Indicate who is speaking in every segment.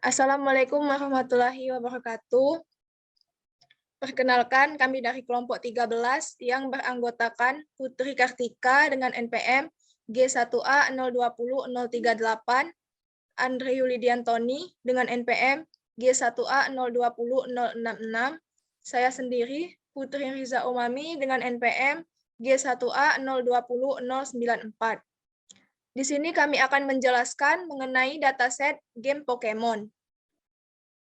Speaker 1: Assalamualaikum warahmatullahi wabarakatuh. Perkenalkan, kami dari kelompok 13 yang beranggotakan Putri Kartika dengan NPM G1A 020038, Andre Yulidiantoni dengan NPM G1A 020066, saya sendiri Putri Riza Umami dengan NPM G1A 020094. Di sini kami akan menjelaskan mengenai dataset game Pokemon,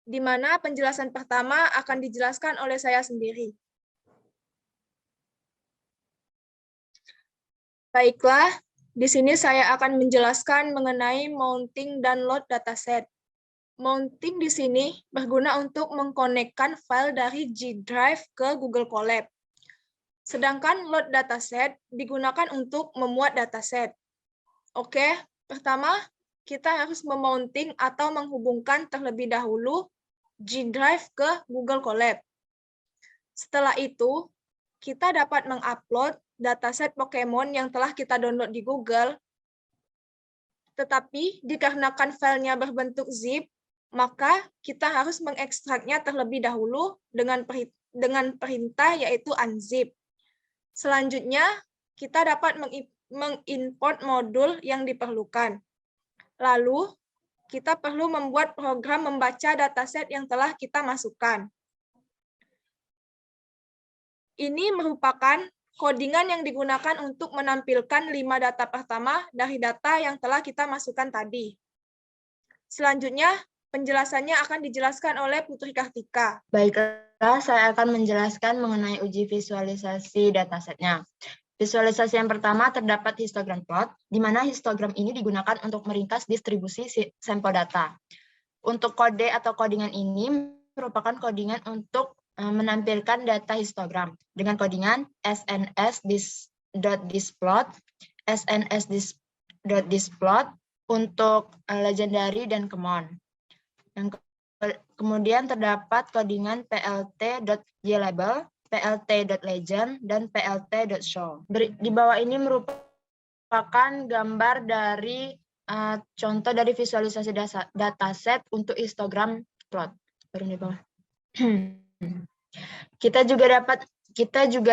Speaker 1: di mana penjelasan pertama akan dijelaskan oleh saya sendiri. Baiklah, di sini saya akan menjelaskan mengenai mounting dan load dataset. Mounting di sini berguna untuk mengkonekkan file dari G Drive ke Google Colab. Sedangkan load dataset digunakan untuk memuat dataset. Oke, pertama kita harus memounting atau menghubungkan terlebih dahulu G Drive ke Google Colab. Setelah itu, kita dapat mengupload dataset Pokemon yang telah kita download di Google. Tetapi dikarenakan filenya berbentuk zip, maka kita harus mengekstraknya terlebih dahulu dengan perintah yaitu unzip. Selanjutnya, kita dapat mengimport modul yang diperlukan. Lalu, kita perlu membuat program membaca dataset yang telah kita masukkan. Ini merupakan codingan yang digunakan untuk menampilkan 5 data pertama dari data yang telah kita masukkan tadi. Selanjutnya, penjelasannya akan dijelaskan oleh Putri Kartika.
Speaker 2: Baiklah, saya akan menjelaskan mengenai uji visualisasi datasetnya. Visualisasi yang pertama terdapat histogram plot, di mana histogram ini digunakan untuk meringkas distribusi sampel data. Untuk kode atau codingan ini merupakan codingan untuk menampilkan data histogram dengan codingan sns.displot, sns.displot untuk legendary dan common. Kemudian terdapat codingan plt.ylabel, plt.legend, dan plt.show. Di bawah ini merupakan gambar dari contoh dari visualisasi dataset untuk histogram plot. Baru di bawah. Kita juga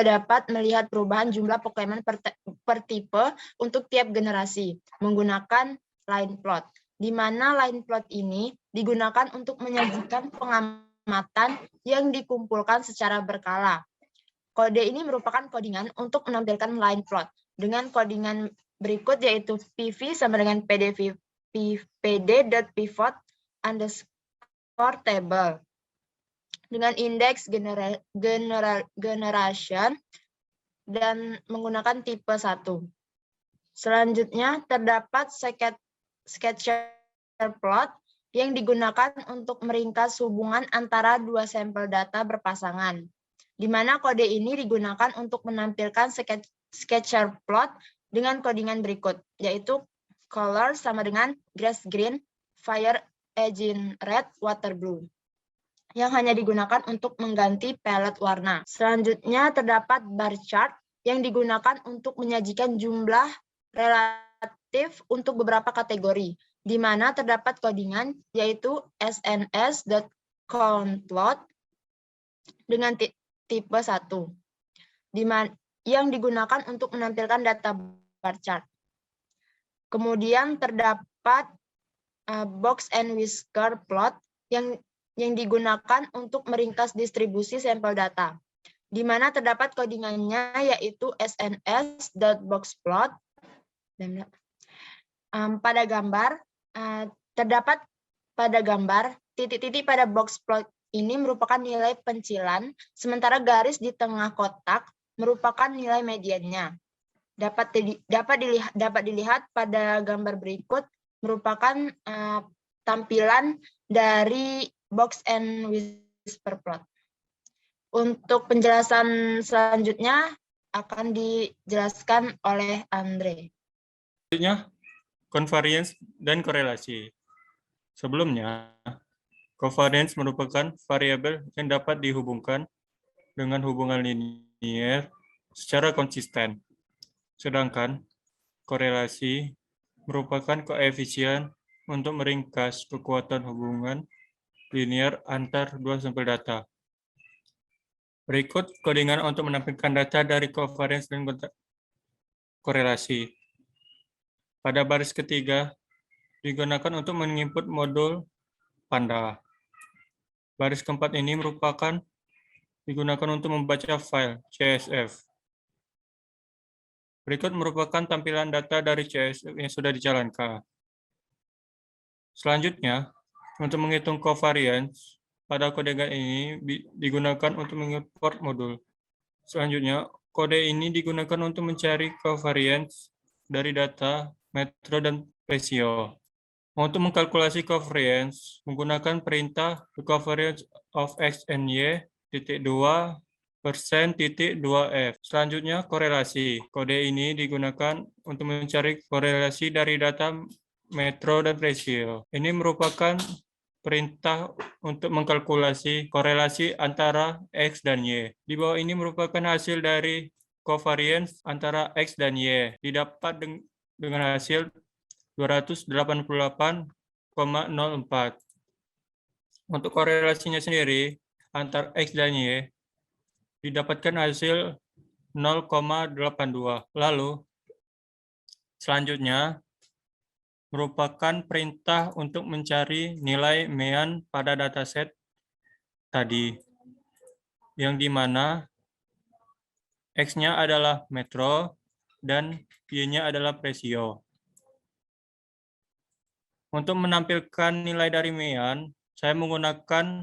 Speaker 2: dapat melihat perubahan jumlah Pokemon per tipe untuk tiap generasi menggunakan line plot, di mana line plot ini digunakan untuk menyajikan pengamatan yang dikumpulkan secara berkala. Kode ini merupakan codingan untuk menampilkan line plot dengan codingan berikut, yaitu PV sama dengan pd.pivot underscore table dengan indeks generation dan menggunakan tipe 1. Selanjutnya terdapat sketcher plot yang digunakan untuk meringkas hubungan antara dua sampel data berpasangan, di mana kode ini digunakan untuk menampilkan sketcher plot dengan codingan berikut, yaitu color sama dengan grass green, fire engine red, water blue, yang hanya digunakan untuk mengganti palet warna. Selanjutnya terdapat bar chart yang digunakan untuk menyajikan jumlah relatif untuk beberapa kategori, di mana terdapat codingan yaitu sns.countLoad dengan tipe 1, yang digunakan untuk menampilkan data bar chart. Kemudian terdapat box and whisker plot yang digunakan untuk meringkas distribusi sampel data, di mana terdapat codingannya yaitu sns.boxplot. Pada gambar, terdapat pada gambar, titik-titik pada box plot ini merupakan nilai pencilan, sementara garis di tengah kotak merupakan nilai mediannya. Dapat dilihat pada gambar berikut merupakan tampilan dari box and whisper plot. Untuk penjelasan selanjutnya akan dijelaskan oleh Andre.
Speaker 3: Selanjutnya, covariance dan korelasi. Sebelumnya, covariance merupakan variabel yang dapat dihubungkan dengan hubungan linier secara konsisten. Sedangkan korelasi merupakan koefisien untuk meringkas kekuatan hubungan linear antar dua sampel data. Berikut kodingan untuk menampilkan data dari covariance dan korelasi. Pada baris ketiga, digunakan untuk menginput modul Panda. Baris keempat ini digunakan untuk membaca file CSV. Berikut merupakan tampilan data dari CSV yang sudah dijalankan. Selanjutnya, untuk menghitung covariance, pada kodingan ini digunakan untuk mengimport modul. Selanjutnya, kode ini digunakan untuk mencari covariance dari data, metro, dan ratio. Untuk mengkalkulasi covariance, menggunakan perintah the covariance of x and y, titik 2, %2f. Selanjutnya, korelasi. Kode ini digunakan untuk mencari korelasi dari data, metro, dan ratio. Ini merupakan perintah untuk mengkalkulasi korelasi antara X dan Y. Di bawah ini merupakan hasil dari covariance antara X dan Y. Didapat dengan hasil 288,04. Untuk korelasinya sendiri, antar X dan Y, didapatkan hasil 0,82. Lalu, selanjutnya, merupakan perintah untuk mencari nilai mean pada dataset tadi, yang di mana X-nya adalah metro dan Y-nya adalah ratio. Untuk menampilkan nilai dari mean, saya menggunakan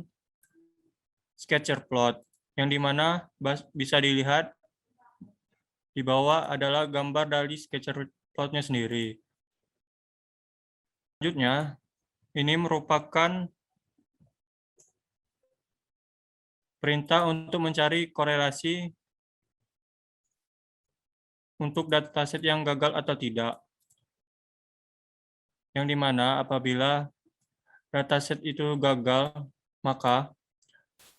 Speaker 3: scatter plot, yang di mana bisa dilihat di bawah adalah gambar dari scatter plotnya sendiri. Selanjutnya, ini merupakan perintah untuk mencari korelasi untuk dataset yang gagal atau tidak. Yang di mana apabila dataset itu gagal, maka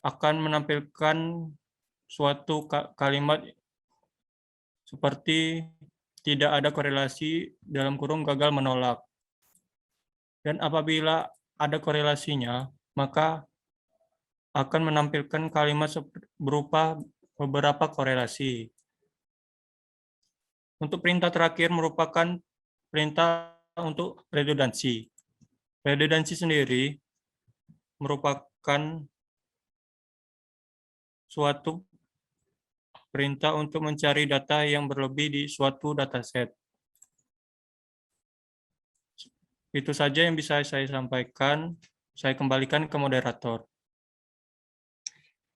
Speaker 3: akan menampilkan suatu kalimat seperti tidak ada korelasi dalam kurung gagal menolak. Dan apabila ada korelasinya, maka akan menampilkan kalimat berupa beberapa korelasi. Untuk perintah terakhir merupakan perintah untuk redundansi. Redundansi sendiri merupakan suatu perintah untuk mencari data yang berlebih di suatu dataset. Itu saja yang bisa saya sampaikan. Saya kembalikan ke moderator.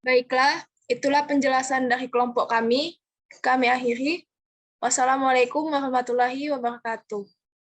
Speaker 1: Baiklah, itulah penjelasan dari kelompok kami. Kami akhiri. Wassalamualaikum warahmatullahi wabarakatuh.